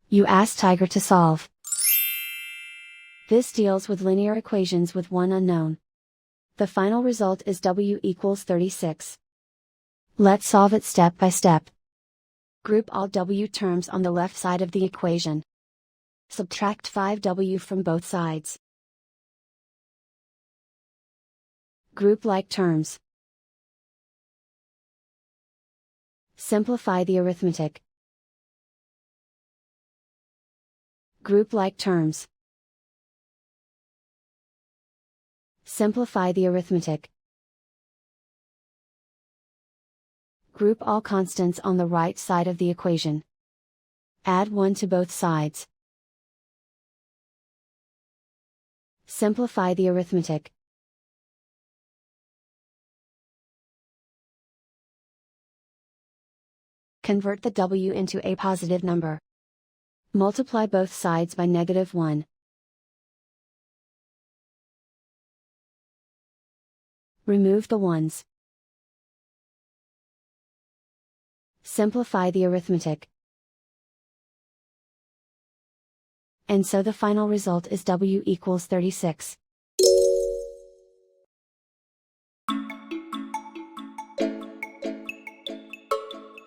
You ask Tiger to solve. This deals with linear equations with one unknown. The final result is w equals 36. Let's solve it step by step. Group all w terms on the left side of the equation. Subtract 5w from both sides. Group like terms. Simplify the arithmetic. Group like terms. Simplify the arithmetic. Group all constants on the right side of the equation. Add 1 to both sides. Simplify the arithmetic. Convert the w into a positive number. Multiply both sides by -1. Remove the ones. Simplify the arithmetic. And so the final result is w equals 36.